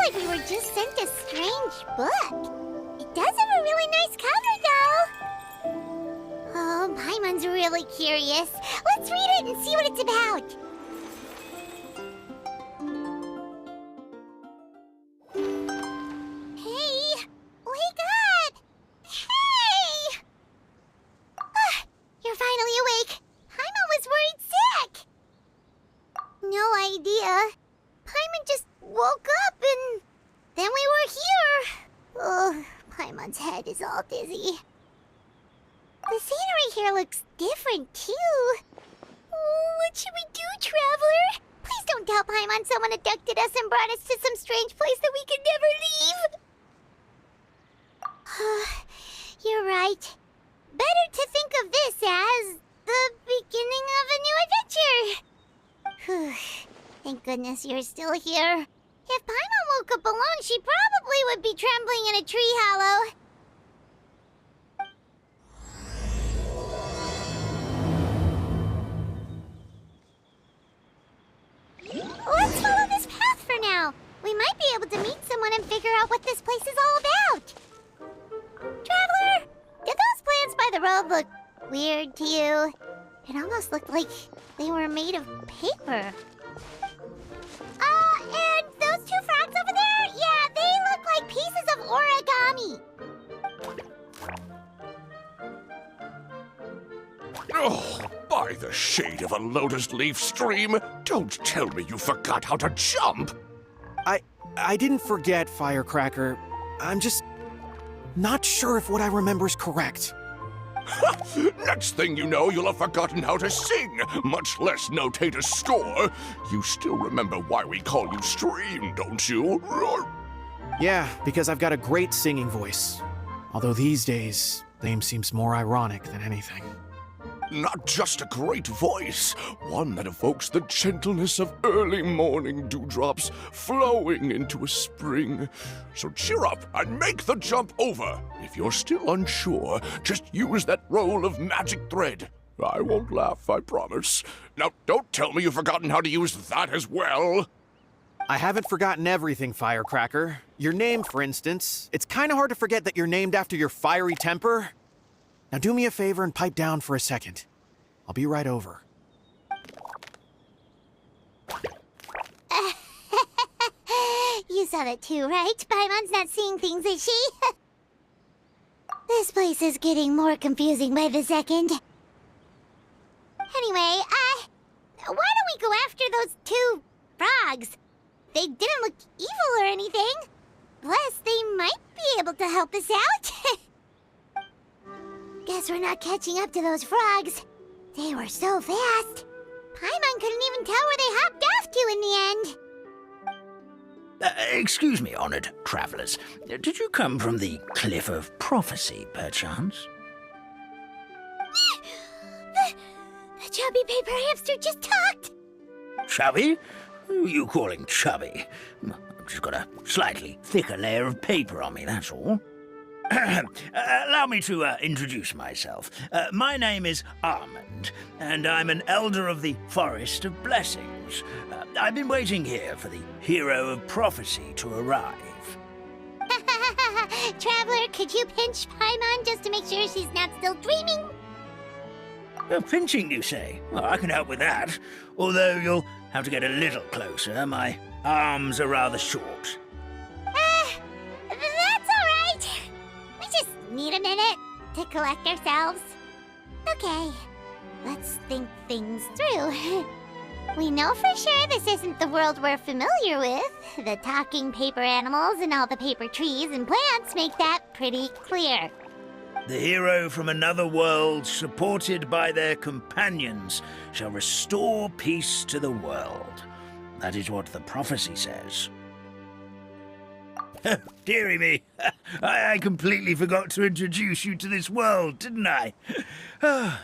like we were just sent a strange book. It does have a really nice cover, though. Oh, Paimon's really curious. Let's read it and see what it's about. Hey, wake up! Hey! You're finally awake. Paimon was worried sick. No idea. Paimon just woke up and then we were here. Oh, Paimon's head is all dizzy. The scenery here looks different, too. Oh, what should we do, Traveler? Please don't tell Paimon someone abducted us and brought us to some strange place that we could never leave. You're right. Better to think of this as the beginning of a new adventure. Thank goodness you're still here. If Paimon woke up alone, she probably would be trembling in a tree hollow. Let's follow this path for now. We might be able to meet someone and figure out what this place is all about. Traveler, did those plants by the road look weird to you? It almost looked like they were made of paper. And those two frogs over there? Yeah, they look like pieces of origami. Oh, by the shade of a lotus leaf stream, don't tell me you forgot how to jump! I didn't forget, Firecracker. I'm just not sure if what I remember is correct. Next thing you know, you'll have forgotten how to sing, much less notate a score. You still remember why we call you Stream, don't you? Yeah, because I've got a great singing voice. Although these days, name seems more ironic than anything. Not just a great voice, one that evokes the gentleness of early morning dewdrops flowing into a spring. So cheer up and make the jump over. If you're still unsure, just use that roll of magic thread. I won't laugh, I promise. Now, don't tell me you've forgotten how to use that as well. I haven't forgotten everything, Firecracker. Your name, for instance. It's kind of hard to forget that you're named after your fiery temper. Now do me a favor and pipe down for a second. I'll be right over. You saw that too, right? Paimon's not seeing things, is she? This place is getting more confusing by the second. Anyway, why don't we go after those two frogs? They didn't look evil or anything. Plus, they might be able to help us out. Guess we're not catching up to those frogs. They were so fast. Paimon couldn't even tell where they hopped off to in the end. Excuse me, honored travelers. Did you come from the Cliff of Prophecy, perchance? The chubby paper hamster just talked. Chubby? Who are you calling chubby? I've just got a slightly thicker layer of paper on me, that's all. Allow me to introduce myself. My name is Armand, and I'm an elder of the Forest of Blessings. I've been waiting here for the hero of prophecy to arrive. Traveler, could you pinch Paimon just to make sure she's not still dreaming? Pinching, you say? Well, I can help with that. Although you'll have to get a little closer. My arms are rather short. That's all right. We just need a minute to collect ourselves. Okay, let's think things through. We know for sure this isn't the world we're familiar with. The talking paper animals and all the paper trees and plants make that pretty clear. The hero from another world, supported by their companions, shall restore peace to the world. That is what the prophecy says. Dearie me, I completely forgot to introduce you to this world, didn't I?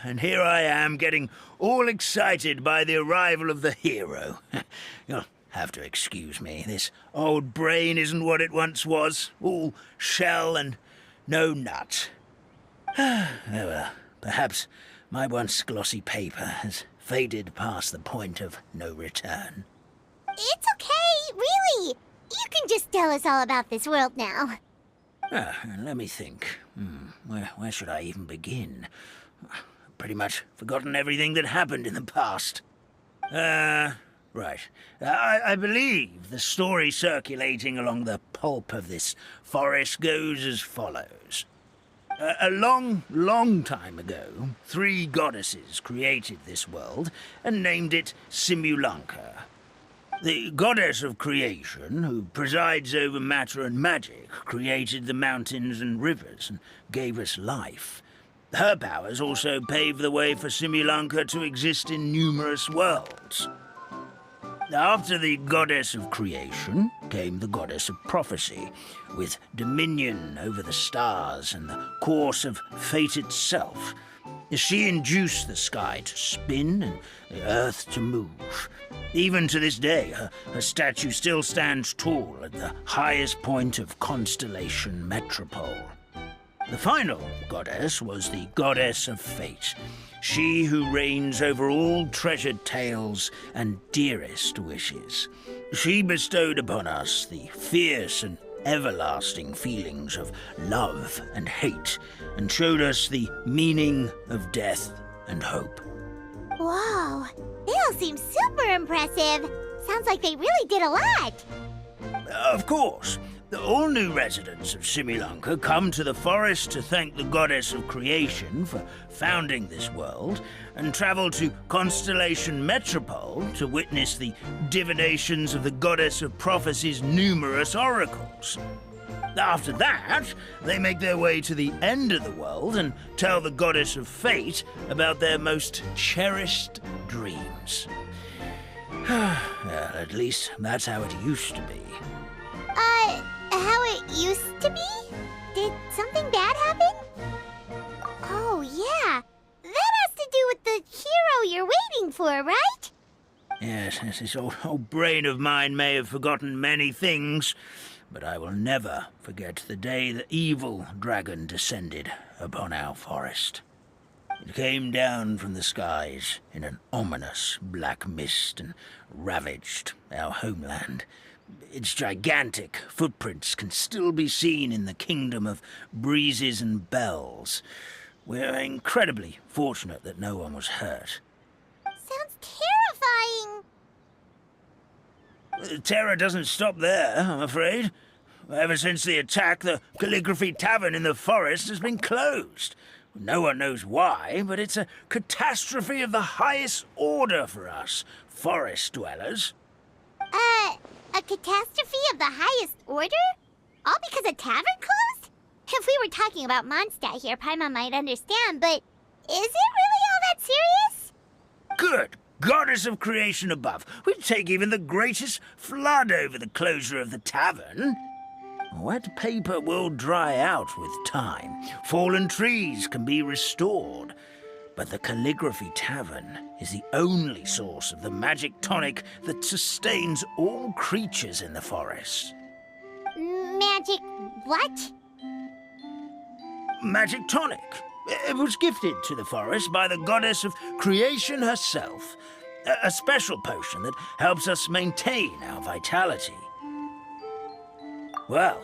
And here I am, getting all excited by the arrival of the hero. You'll have to excuse me. This old brain isn't what it once was, all shell and no nut. Oh well, perhaps my once glossy paper has faded past the point of no return. It's okay, really. You can just tell us all about this world now. Let me think. Where should I even begin? Pretty much forgotten everything that happened in the past. Right. I believe the story circulating along the pulp of this forest goes as follows. A long, long time ago, 3 goddesses created this world and named it Simulanka. The goddess of creation, who presides over matter and magic, created the mountains and rivers and gave us life. Her powers also paved the way for Simulanka to exist in numerous worlds. After the goddess of creation came the goddess of prophecy, with dominion over the stars and the course of fate itself. She induced the sky to spin and the earth to move. Even to this day, her statue still stands tall at the highest point of Constellation Metropole. The final goddess was the goddess of fate, she who reigns over all treasured tales and dearest wishes. She bestowed upon us the fierce and everlasting feelings of love and hate, and showed us the meaning of death and hope. Whoa, they all seem super impressive. Sounds like they really did a lot. Of course. All new residents of Simulanka come to the forest to thank the goddess of creation for founding this world, and travel to Constellation Metropole to witness the divinations of the goddess of prophecy's numerous oracles. After that, they make their way to the end of the world and tell the goddess of fate about their most cherished dreams. Well, at least that's how it used to be. How it used to be? Did something bad happen? Oh, yeah. That has to do with the hero you're waiting for, right? Yes, this old brain of mine may have forgotten many things, but I will never forget the day the evil dragon descended upon our forest. It came down from the skies in an ominous black mist and ravaged our homeland. Its gigantic footprints can still be seen in the kingdom of breezes and bells. We're incredibly fortunate that no one was hurt. Sounds terrifying. The terror doesn't stop there, I'm afraid. Ever since the attack, the Calligraphy Tavern in the forest has been closed. No one knows why, but it's a catastrophe of the highest order for us, forest dwellers. A catastrophe of the highest order? All because a tavern closed? If we were talking about Mondstadt here, Paimon might understand, but is it really all that serious? Good goddess of creation above. We'd take even the greatest flood over the closure of the tavern. Wet paper will dry out with time. Fallen trees can be restored. But the Calligraphy Tavern is the only source of the magic tonic that sustains all creatures in the forest. Magic what? Magic tonic. It was gifted to the forest by the goddess of creation herself. A special potion that helps us maintain our vitality. Well,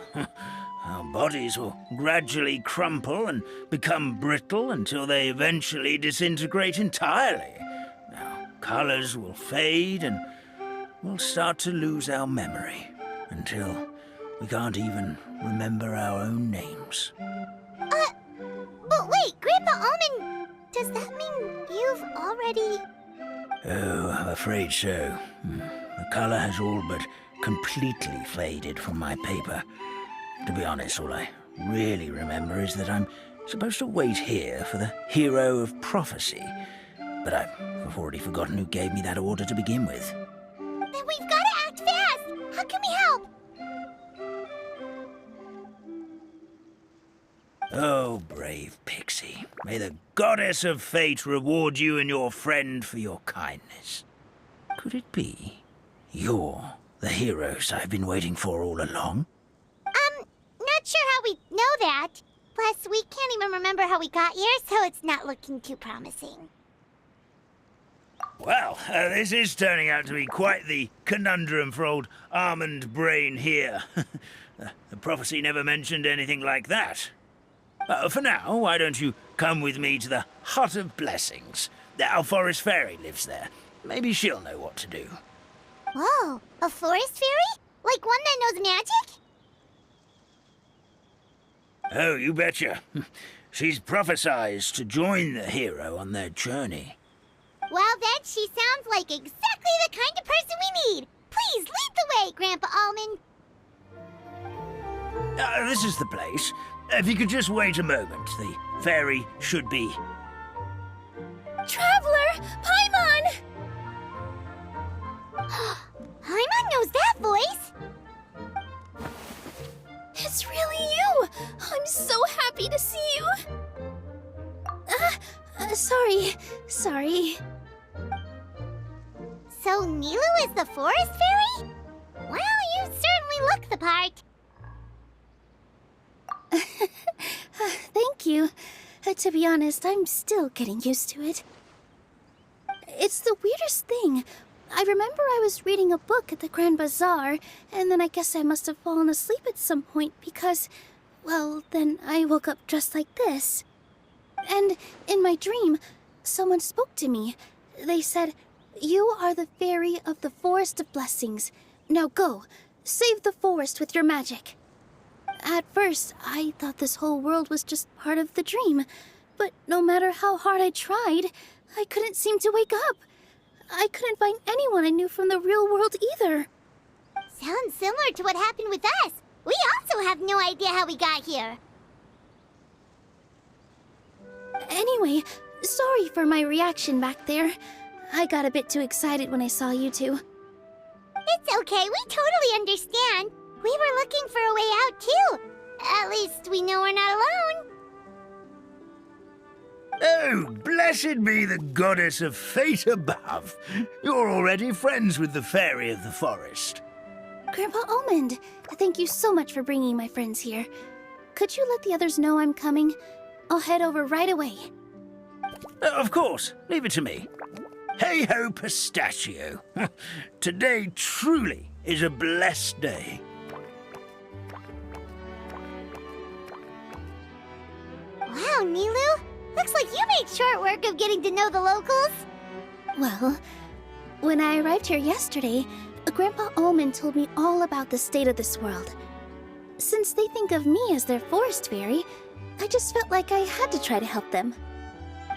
our bodies will gradually crumple and become brittle until they eventually disintegrate entirely. Our colors will fade and we'll start to lose our memory until we can't even remember our own names. But wait, Grandpa Almond, does that mean you've already... Oh, I'm afraid so. The color has all but completely faded from my paper. To be honest, all I really remember is that I'm supposed to wait here for the hero of prophecy. But I've already forgotten who gave me that order to begin with. Then we've got to act fast! How can we help? Oh, brave Pixie. May the goddess of fate reward you and your friend for your kindness. Could it be you're the heroes I've been waiting for all along? Not sure how we know that. Plus, we can't even remember how we got here, so it's not looking too promising. Well, this is turning out to be quite the conundrum for old Almond Brain here. The prophecy never mentioned anything like that. For now, why don't you come with me to the Hut of Blessings? Our forest fairy lives there. Maybe she'll know what to do. Whoa, a forest fairy? Like one that knows magic? Oh, you betcha. She's prophesized to join the hero on their journey. Well, then she sounds like exactly the kind of person we need. Please lead the way, Grandpa Almond. This is the place. If you could just wait a moment, the fairy should be... Traveler! Paimon! Paimon knows that voice! It's really you! I'm so happy to see you! Sorry. So NILOU is the forest fairy? Well, you certainly look the part. Thank you. To be honest, I'm still getting used to it. It's the weirdest thing. I remember I was reading a book at the Grand Bazaar, and then I guess I must have fallen asleep at some point because, well, then I woke up dressed like this. And in my dream, someone spoke to me. They said, "You are the fairy of the Forest of Blessings. Now go, save the forest with your magic." At first, I thought this whole world was just part of the dream, but no matter how hard I tried, I couldn't seem to wake up. I couldn't find anyone I knew from the real world either. Sounds similar to what happened with us. We also have no idea how we got here. Anyway, sorry for my reaction back there. I got a bit too excited when I saw you two. It's okay, we totally understand. We were looking for a way out, too. At least we know we're not alone. Oh, blessed be the goddess of fate above. You're already friends with the fairy of the forest. Grandpa Almond, thank you so much for bringing my friends here. Could you let the others know I'm coming? I'll head over right away. Of course, leave it to me. Hey-ho, pistachio. Today truly is a blessed day. Wow, NILOU. Looks like you made short work of getting to know the locals. Well, when I arrived here yesterday, Grandpa Almond told me all about the state of this world. Since they think of me as their forest fairy, I just felt like I had to try to help them.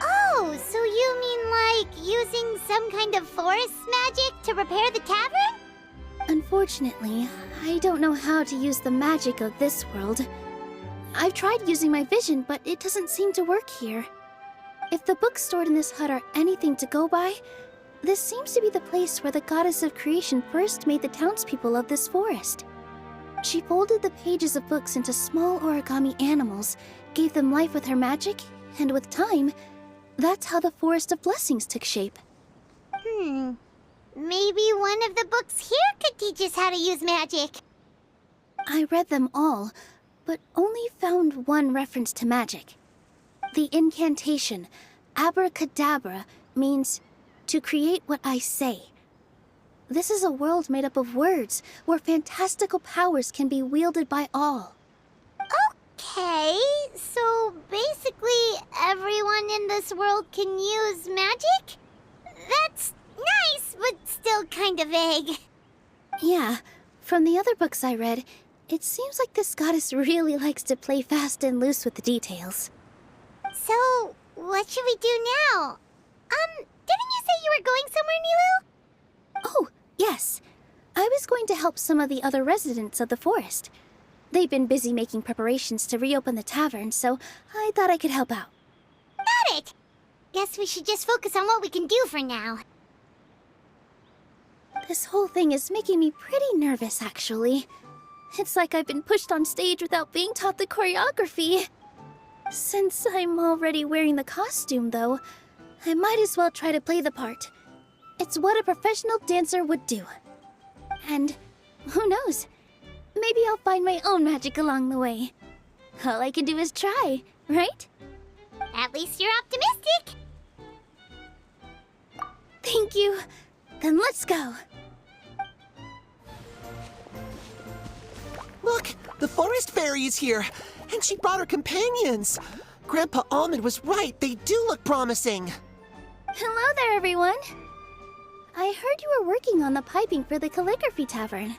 Oh, so you mean like using some kind of forest magic to repair the tavern? Unfortunately, I don't know how to use the magic of this world. I've tried using my vision, but it doesn't seem to work here. If the books stored in this hut are anything to go by, this seems to be the place where the goddess of creation first made the townspeople of this forest. She folded the pages of books into small origami animals, gave them life with her magic, and with time, that's how the Forest of Blessings took shape. Maybe one of the books here could teach us how to use magic. I read them all, but only found one reference to magic. The incantation, abracadabra, means to create what I say. This is a world made up of words, where fantastical powers can be wielded by all. Okay, so basically everyone in this world can use magic? That's nice, but still kind of vague. Yeah, from the other books I read, it seems like this goddess really likes to play fast and loose with the details. So, what should we do now? Didn't you say you were going somewhere, NILOU? Oh, yes. I was going to help some of the other residents of the forest. They've been busy making preparations to reopen the tavern, so I thought I could help out. Got it! Guess we should just focus on what we can do for now. This whole thing is making me pretty nervous, actually. It's like I've been pushed on stage without being taught the choreography. Since I'm already wearing the costume, though, I might as well try to play the part. It's what a professional dancer would do. And who knows? Maybe I'll find my own magic along the way. All I can do is try, right? At least you're optimistic. Thank you. Then let's go. Look, the forest fairy is here, and she brought her companions. Grandpa Almond was right. They do look promising. Hello there, everyone. I heard you were working on the piping for the calligraphy tavern.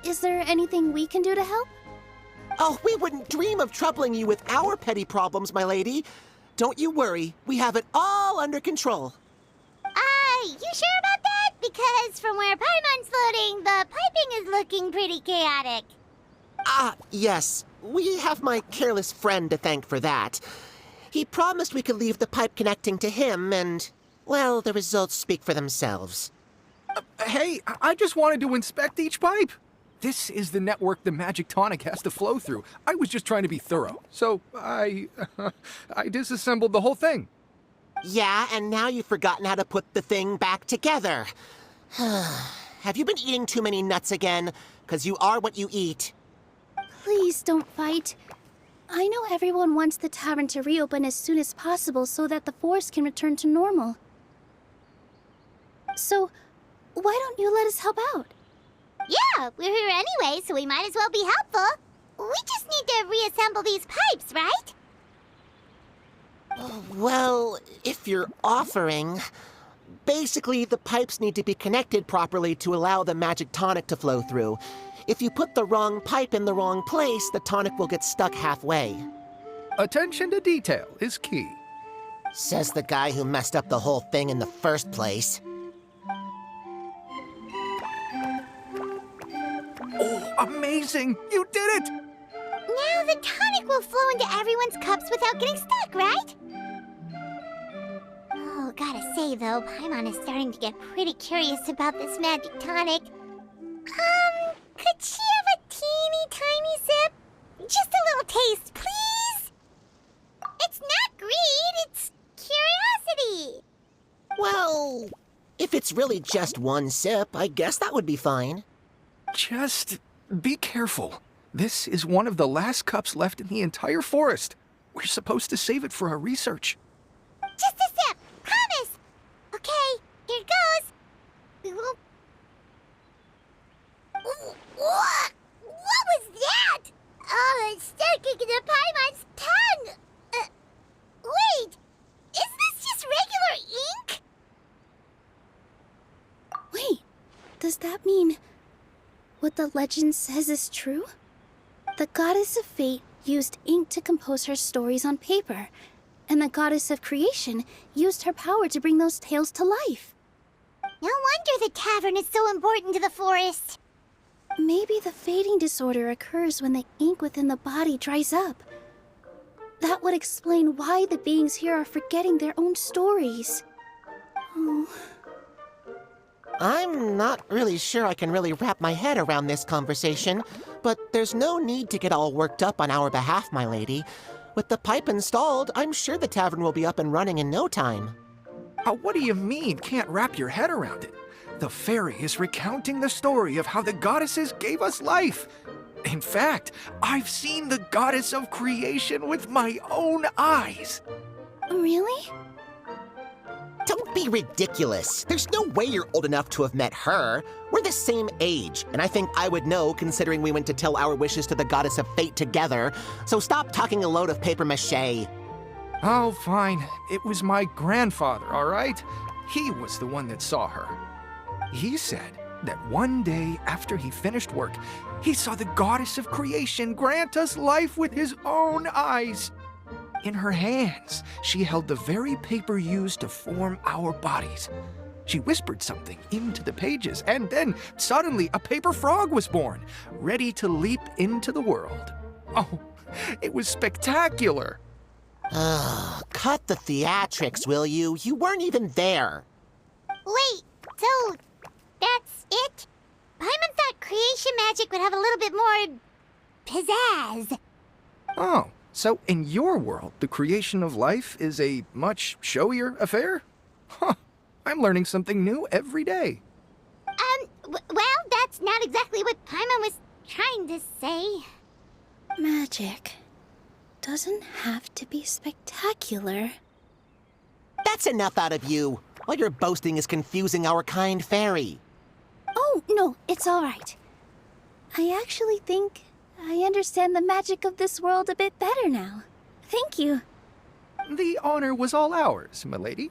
Is there anything we can do to help? Oh, we wouldn't dream of troubling you with our petty problems, my lady. Don't you worry. We have it all under control. You sure about that? Because from where Paimon's floating, the piping is looking pretty chaotic. Yes. We have my careless friend to thank for that. He promised we could leave the pipe connecting to him, and, well, the results speak for themselves. Hey, I just wanted to inspect each pipe. This is the network the magic tonic has to flow through. I was just trying to be thorough, so I disassembled the whole thing. Yeah, and now you've forgotten how to put the thing back together. Have you been eating too many nuts again? 'Cause you are what you eat. Please don't fight. I know everyone wants the tavern to reopen as soon as possible so that the forest can return to normal. So, why don't you let us help out? Yeah, we're here anyway, so we might as well be helpful. We just need to reassemble these pipes, right? Well, if you're offering... Basically, the pipes need to be connected properly to allow the magic tonic to flow through. If you put the wrong pipe in the wrong place, the tonic will get stuck halfway. Attention to detail is key. Says the guy who messed up the whole thing in the first place. Oh, amazing! You did it! Now the tonic will flow into everyone's cups without getting stuck, right? Oh, gotta say though, Paimon is starting to get pretty curious about this magic tonic. Could she have a teeny tiny sip? Just a little taste, please? It's not greed, it's curiosity. Well, if it's really just one sip, I guess that would be fine. Just be careful. This is one of the last cups left in the entire forest. We're supposed to save it for our research. Just a sip, promise. Okay, here it goes. We won't... What was that? Oh, it's sticking to Paimon's tongue. Wait, is this just regular ink? Wait, does that mean what the legend says is true? The goddess of fate used ink to compose her stories on paper, and the goddess of creation used her power to bring those tales to life. No wonder the tavern is so important to the forest. Maybe the fading disorder occurs when the ink within the body dries up. That would explain why the beings here are forgetting their own stories. Oh. I'm not really sure I can really wrap my head around this conversation, but there's no need to get all worked up on our behalf, my lady. With the pipe installed, I'm sure the tavern will be up and running in no time. What do you mean, can't wrap your head around it? The fairy is recounting the story of how the goddesses gave us life. In fact, I've seen the goddess of creation with my own eyes. Really? Don't be ridiculous. There's no way you're old enough to have met her. We're the same age, and I think I would know considering we went to tell our wishes to the goddess of fate together. So stop talking a load of papier-mâché. Oh, fine. It was my grandfather, all right? He was the one that saw her. He said that one day after he finished work, he saw the goddess of creation grant us life with his own eyes. In her hands, she held the very paper used to form our bodies. She whispered something into the pages, and then suddenly a paper frog was born, ready to leap into the world. Oh, it was spectacular. Cut the theatrics, will you? You weren't even there. Wait, so that's it? Paimon thought creation magic would have a little bit more pizzazz. Oh, so in your world, the creation of life is a much showier affair? Huh, I'm learning something new every day. Well, that's not exactly what Paimon was trying to say. Magic doesn't have to be spectacular. That's enough out of you. All your boasting is confusing our kind fairy. Oh, no, it's all right. I actually think I understand the magic of this world a bit better now. Thank you. The honor was all ours, milady.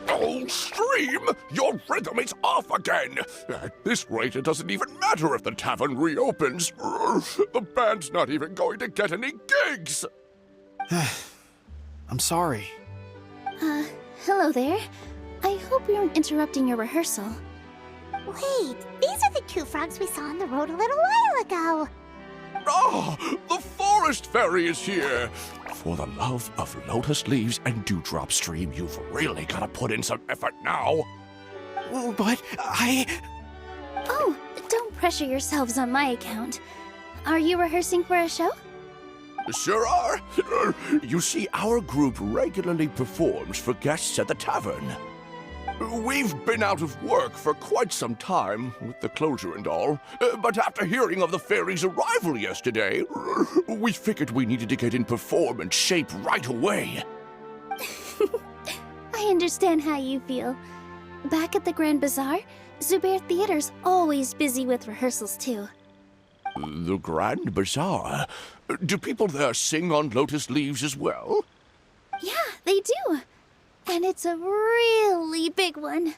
Oh, Stream! Your rhythm is off again! At this rate, it doesn't even matter if the tavern reopens. The band's not even going to get any gigs! I'm sorry. Hello there. I hope we aren't interrupting your rehearsal. Wait, these are the two frogs we saw on the road a little while ago. Oh, the forest fairy is here! For the love of lotus leaves and dewdrop, Stream, you've really got to put in some effort now. But Oh, don't pressure yourselves on my account. Are you rehearsing for a show? Sure are. You see, our group regularly performs for guests at the tavern. We've been out of work for quite some time, with the closure and all, but after hearing of the fairy's arrival yesterday, we figured we needed to get in performance shape right away. I understand how you feel. Back at the Grand Bazaar, Zubair Theater's always busy with rehearsals too. The Grand Bazaar? Do people there sing on lotus leaves as well? Yeah, they do. And it's a really big one.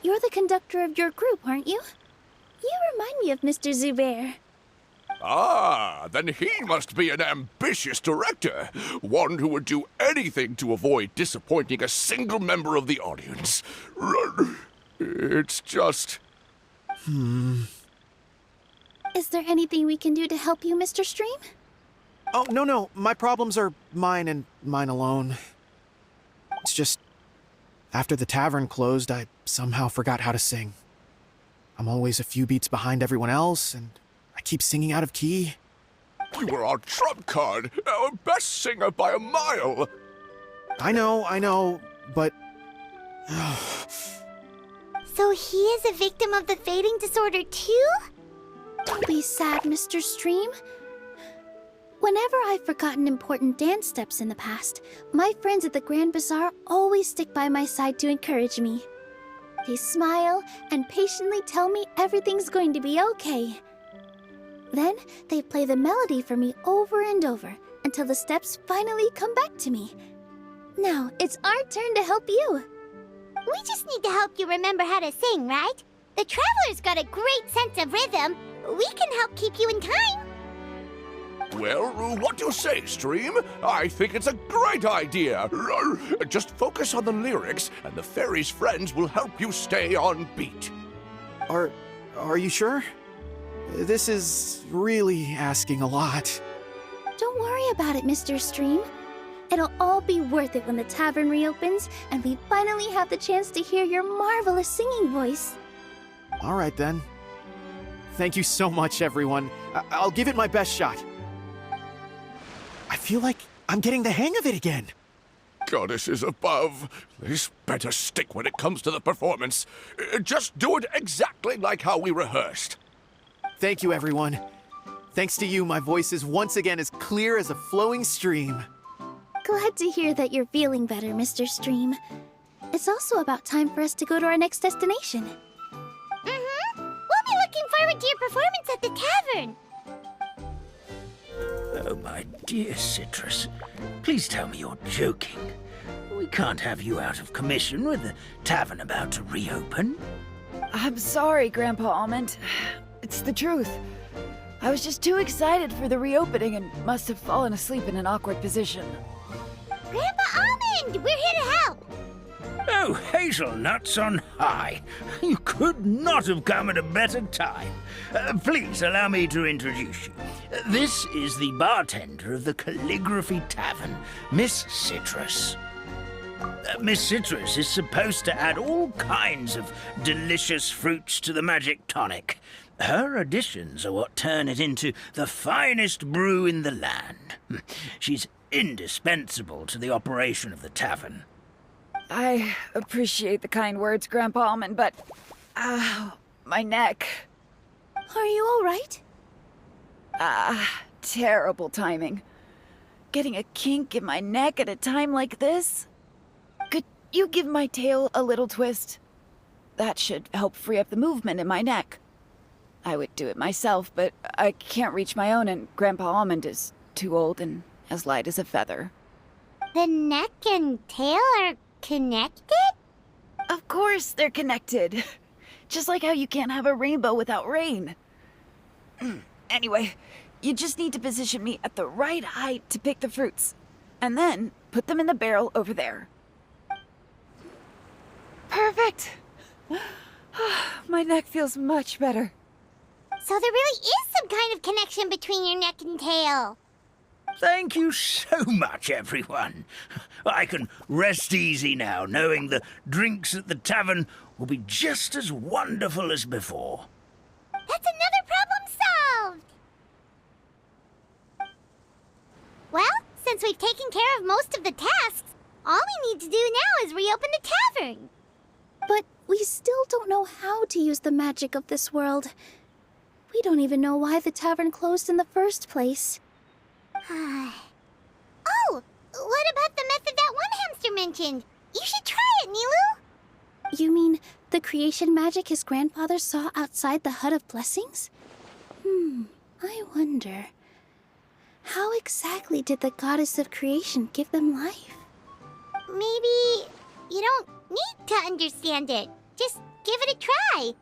You're the conductor of your group, aren't you? You remind me of Mr. Zubair. Ah, then he must be an ambitious director. One who would do anything to avoid disappointing a single member of the audience. It's just... Is there anything we can do to help you, Mr. Stream? Oh, no. My problems are mine and mine alone. It's just, after the tavern closed, I somehow forgot how to sing. I'm always a few beats behind everyone else, and I keep singing out of key. You were our trump card, our best singer by a mile. I know, but... So he is a victim of the fading disorder too? Don't be sad, Mr. Stream. Whenever I've forgotten important dance steps in the past, my friends at the Grand Bazaar always stick by my side to encourage me. They smile and patiently tell me everything's going to be okay. Then they play the melody for me over and over until the steps finally come back to me. Now it's our turn to help you. We just need to help you remember how to sing, right? The Traveler's got a great sense of rhythm. We can help keep you in time. Well, what do you say, Stream? I think it's a great idea. Just focus on the lyrics, and the fairy's friends will help you stay on beat. Are you sure? This is really asking a lot. Don't worry about it, Mr. Stream. It'll all be worth it when the tavern reopens and we finally have the chance to hear your marvelous singing voice. All right, then. Thank you so much, everyone. I'll give it my best shot. I feel like I'm getting the hang of it again. Goddesses above, this better stick when it comes to the performance. Just do it exactly like how we rehearsed. Thank you, everyone. Thanks to you, my voice is once again as clear as a flowing stream. Glad to hear that you're feeling better, Mr. Stream. It's also about time for us to go to our next destination. Mm-hmm. We'll be looking forward to your performance at the tavern. Oh, my dear Citrus, please tell me you're joking. We can't have you out of commission with the tavern about to reopen. I'm sorry, Grandpa Almond. It's the truth. I was just too excited for the reopening and must have fallen asleep in an awkward position. Grandpa Almond, we're here to help. Oh, hazelnuts on high. You could not have come at a better time. Please allow me to introduce you. This is the bartender of the Calligraphy Tavern, Miss Citrus. Miss Citrus is supposed to add all kinds of delicious fruits to the magic tonic. Her additions are what turn it into the finest brew in the land. She's indispensable to the operation of the tavern. I appreciate the kind words, Grandpa Almond, but... my neck. Are you all right? terrible timing. Getting a kink in my neck at a time like this? Could you give my tail a little twist? That should help free up the movement in my neck. I would do it myself, but I can't reach my own, and Grandpa Almond is too old and as light as a feather. The neck and tail are connected? Of course they're connected. Just like how you can't have a rainbow without rain. Anyway, you just need to position me at the right height to pick the fruits. And then put them in the barrel over there. Perfect! My neck feels much better. So there really is some kind of connection between your neck and tail. Thank you so much, everyone. I can rest easy now, knowing the drinks at the tavern will be just as wonderful as before. That's another problem solved! Well, since we've taken care of most of the tasks, all we need to do now is reopen the tavern. But we still don't know how to use the magic of this world. We don't even know why the tavern closed in the first place. Oh, what about the method that one hamster mentioned? You should try it, NILOU! You mean the creation magic his grandfather saw outside the Hut of Blessings? I wonder. How exactly did the goddess of creation give them life? Maybe you don't need to understand it. Just give it a try.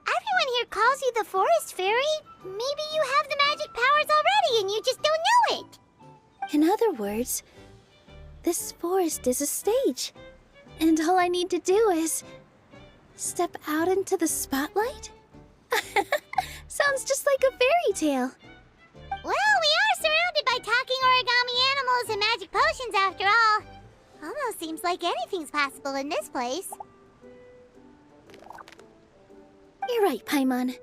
Everyone here calls you the Forest Fairy. Maybe you have the magic powers already and you just don't know it. In other words, this forest is a stage. And all I need to do is step out into the spotlight? Sounds just like a fairy tale. Well, we are surrounded by talking origami animals and magic potions after all. Almost seems like anything's possible in this place. You're right, Paimon.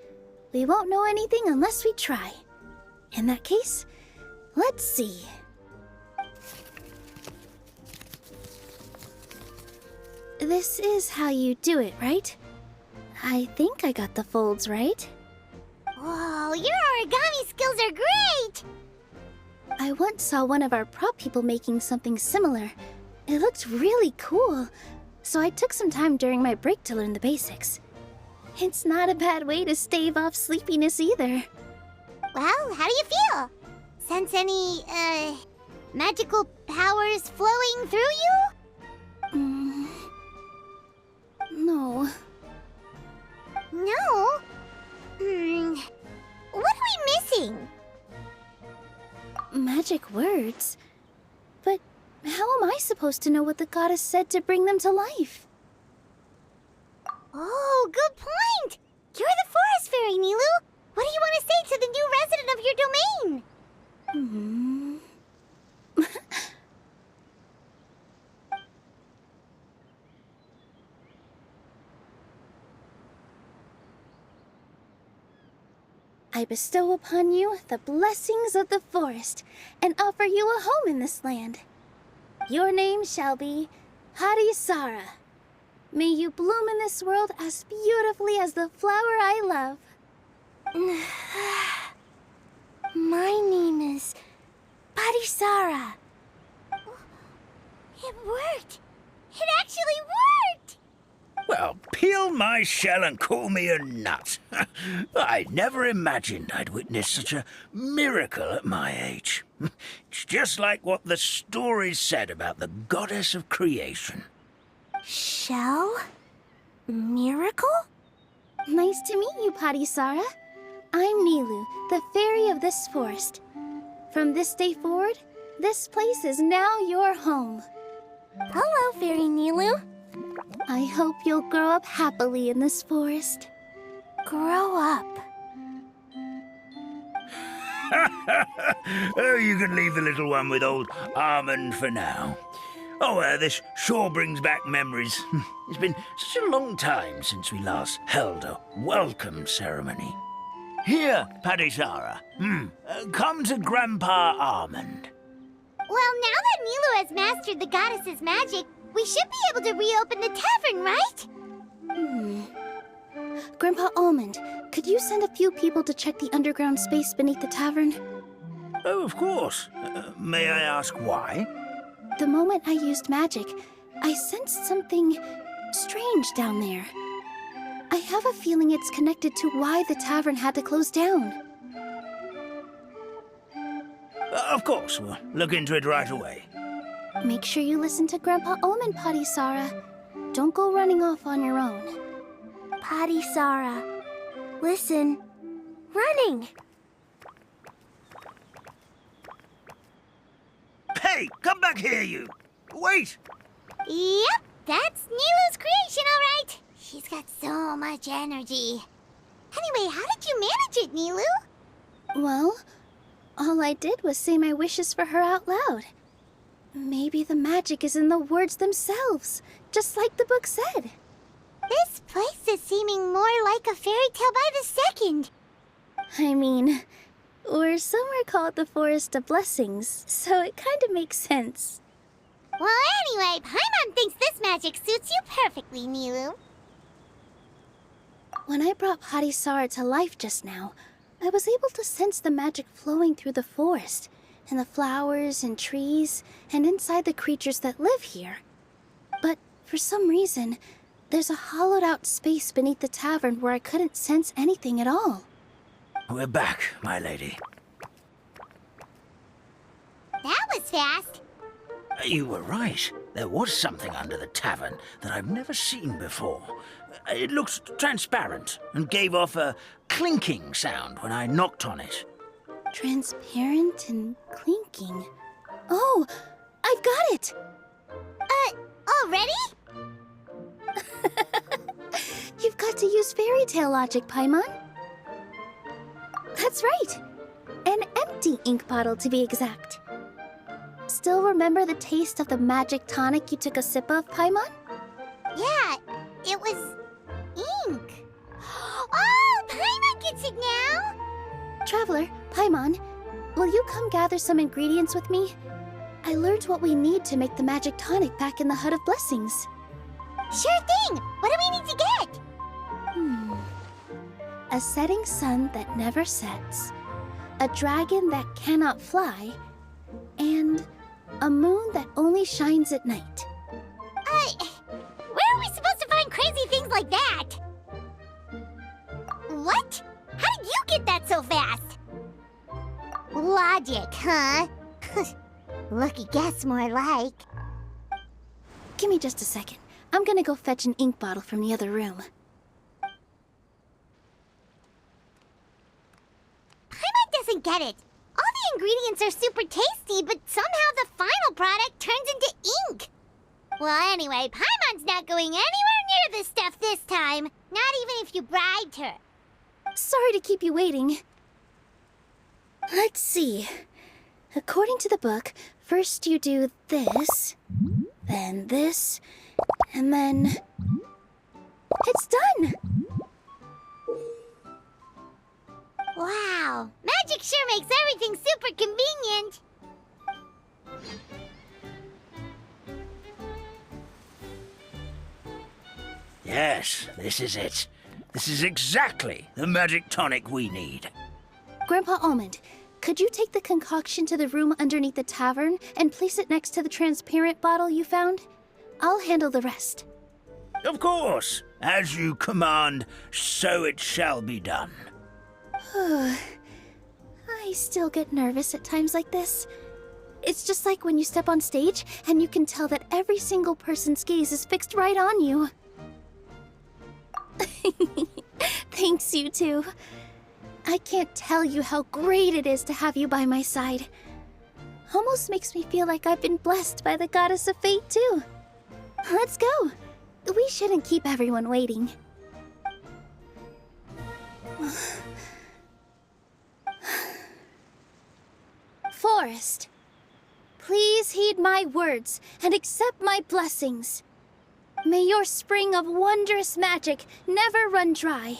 We won't know anything unless we try. In that case, let's see. This is how you do it, right? I think I got the folds right. Whoa, your origami skills are great! I once saw one of our prop people making something similar. It looked really cool, so I took some time during my break to learn the basics. It's not a bad way to stave off sleepiness either. Well, how do you feel? Sense any, magical powers flowing through you? No. No? What are we missing? Magic words? But how am I supposed to know what the goddess said to bring them to life? Oh, good point! You're the Forest Fairy, NILOU! What do you want to say to the new resident of your domain? I bestow upon you the blessings of the forest and offer you a home in this land. Your name shall be Harisara. May you bloom in this world as beautifully as the flower I love. My name is Parisara. It worked! It actually worked! Well, peel my shell and call me a nut. I never imagined I'd witness such a miracle at my age. It's just like what the stories said about the goddess of creation. Shell? Miracle? Nice to meet you, Parisara. I'm NILOU, the fairy of this forest. From this day forward, this place is now your home. Hello, Fairy NILOU. I hope you'll grow up happily in this forest. Grow up. Oh, you can leave the little one with old Almond for now. Oh, this sure brings back memories. It's been such a long time since we last held a welcome ceremony. Here, Parisara. Come to Grandpa Almond. Well, now that NILOU has mastered the goddess's magic, we should be able to reopen the tavern, right? Grandpa Almond, could you send a few people to check the underground space beneath the tavern? Oh, of course. May I ask why? The moment I used magic, I sensed something strange down there. I have a feeling it's connected to why the tavern had to close down. Of course, we'll look into it right away. Make sure you listen to Grandpa Almond, Potty Sara. Don't go running off on your own. Potty Sara. Listen. Running! Hey, come back here, you! Wait! Yep, that's NILOU's creation, all right. She's got so much energy. Anyway, how did you manage it, NILOU? Well, all I did was say my wishes for her out loud. Maybe the magic is in the words themselves, just like the book said. This place is seeming more like a fairy tale by the second. I mean, or somewhere called the Forest of Blessings, so it kind of makes sense. Well, anyway, Paimon thinks this magic suits you perfectly, NILOU. When I brought Potty Sara to life just now, I was able to sense the magic flowing through the forest, and the flowers and trees, and inside the creatures that live here. But for some reason, there's a hollowed-out space beneath the tavern where I couldn't sense anything at all. We're back, my lady. That was fast. You were right. There was something under the tavern that I've never seen before. It looked transparent and gave off a clinking sound when I knocked on it. Transparent and clinking. Oh, I've got it! Already? You've got to use fairy tale logic, Paimon. That's right. An empty ink bottle, to be exact. Still remember the taste of the magic tonic you took a sip of, Paimon? Yeah, it was ink. Oh, Paimon gets it now! Traveler, Paimon, will you come gather some ingredients with me? I learned what we need to make the magic tonic back in the Hut of Blessings. Sure thing! What do we need to get? A setting sun that never sets, a dragon that cannot fly, and a moon that only shines at night. Where are we supposed to find crazy things like that? What? How did you get that so fast? Logic, huh? Lucky guess, more like. Give me just a second. I'm gonna go fetch an ink bottle from the other room. Paimon doesn't get it. All the ingredients are super tasty, but somehow the final product turns into ink. Well, anyway, Paimon's not going anywhere near this stuff this time. Not even if you bribed her. Sorry to keep you waiting. Let's see. According to the book, first you do this, then this, and then... It's done! Wow, magic sure makes everything super convenient. Yes, this is it. This is exactly the magic tonic we need. Grandpa Almond, could you take the concoction to the room underneath the tavern and place it next to the transparent bottle you found? I'll handle the rest. Of course. As you command, so it shall be done. I still get nervous at times like this. It's just like when you step on stage and you can tell that every single person's gaze is fixed right on you. Thanks, you two. I can't tell you how great it is to have you by my side. Almost makes me feel like I've been blessed by the goddess of fate, too. Let's go. We shouldn't keep everyone waiting. Forest, please heed my words and accept my blessings. May your spring of wondrous magic never run dry.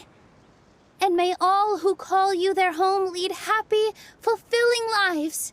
And may all who call you their home lead happy, fulfilling lives.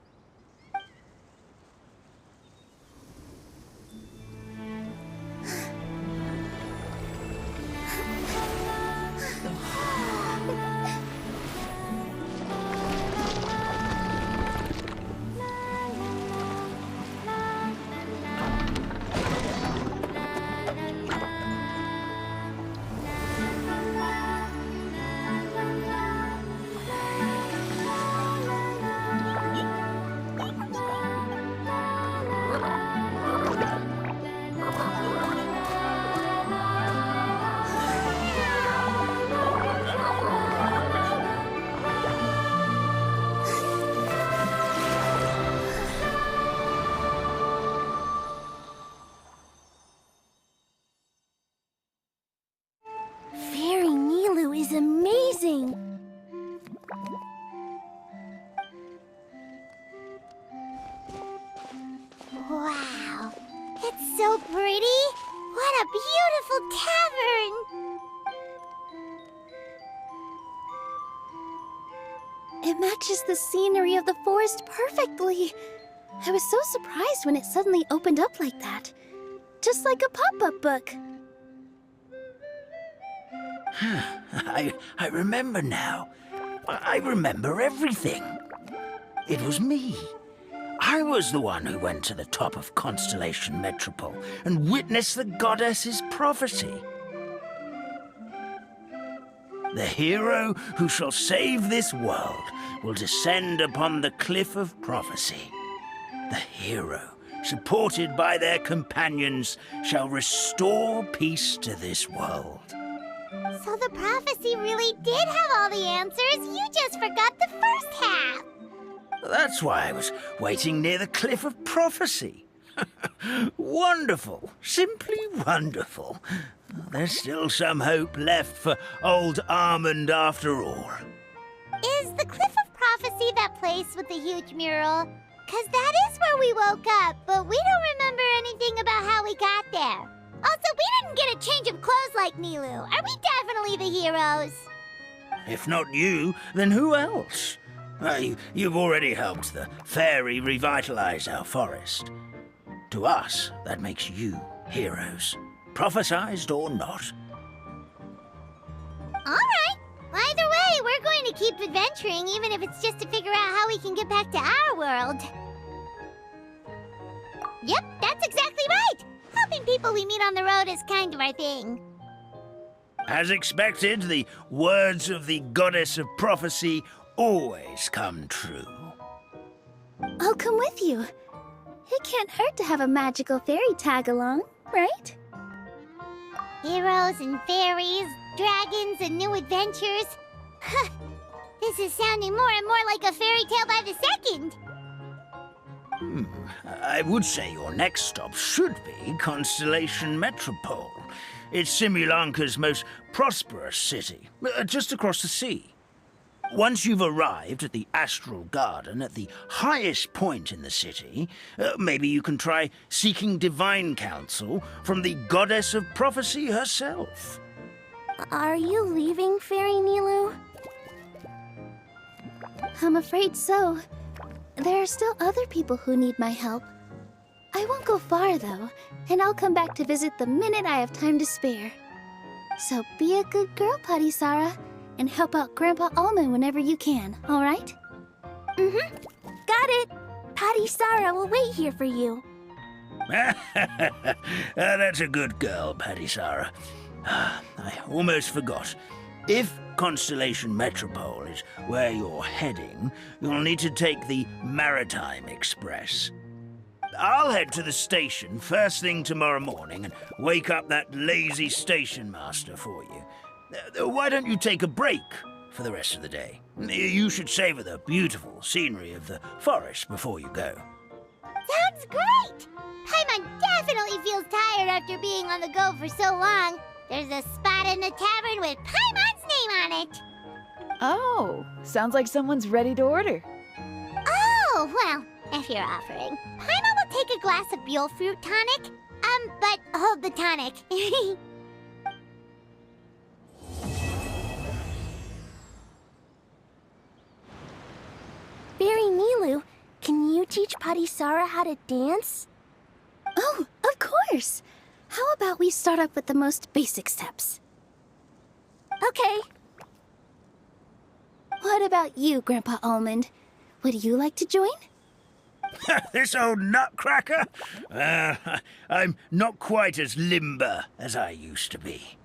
beautiful tavern! It matches the scenery of the forest perfectly. I was so surprised when it suddenly opened up like that. Just like a pop-up book. I remember now. I remember everything. It was me. I was the one who went to the top of Constellation Metropole and witnessed the goddess's prophecy. The hero who shall save this world will descend upon the cliff of prophecy. The hero, supported by their companions, shall restore peace to this world. So the prophecy really did have all the answers. You just forgot the first half. That's why I was waiting near the cliff of prophecy. Wonderful. Simply wonderful. There's still some hope left for old Armand after all. Is the Cliff of Prophecy that place with the huge mural? 'Cause that is where we woke up, but we don't remember anything about how we got there. Also, we didn't get a change of clothes like NILOU. Are we definitely the heroes? If not you, then who else? You've already helped the fairy revitalize our forest. To us, that makes you heroes, prophesized or not. All right. Either way, we're going to keep adventuring, even if it's just to figure out how we can get back to our world. Yep, that's exactly right. Helping people we meet on the road is kind of our thing. As expected, the words of the goddess of prophecy always come true. I'll come with you. It can't hurt to have a magical fairy tag along, right? Heroes and fairies, dragons and new adventures. This is sounding more and more like a fairy tale by the second. I would say your next stop should be Constellation Metropole. It's Simulanka's most prosperous city, just across the sea. Once you've arrived at the Astral Garden at the highest point in the city, maybe you can try seeking divine counsel from the goddess of prophecy herself. Are you leaving, Fairy NILOU? I'm afraid so. There are still other people who need my help. I won't go far, though, and I'll come back to visit the minute I have time to spare. So be a good girl, Patisara, and help out Grandpa Almond whenever you can, all right? Mm-hmm. Got it. Patisara will wait here for you. That's a good girl, Patisara. I almost forgot. If Constellation Metropole is where you're heading, you'll need to take the Maritime Express. I'll head to the station first thing tomorrow morning and wake up that lazy station master for you. Why don't you take a break for the rest of the day? You should savor the beautiful scenery of the forest before you go. Sounds great! Paimon definitely feels tired after being on the go for so long. There's a spot in the tavern with Paimon's name on it. Oh, sounds like someone's ready to order. Oh, well, if you're offering. Paimon will take a glass of Buell fruit tonic. But hold the tonic. Fairy NILOU, can you teach Patisara how to dance? Oh, of course! How about we start up with the most basic steps? Okay. What about you, Grandpa Almond? Would you like to join? This old nutcracker? I'm not quite as limber as I used to be.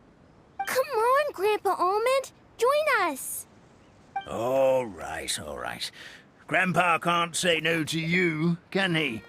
Come on, Grandpa Almond. Join us. All right, all right. Grandpa can't say no to you, can he?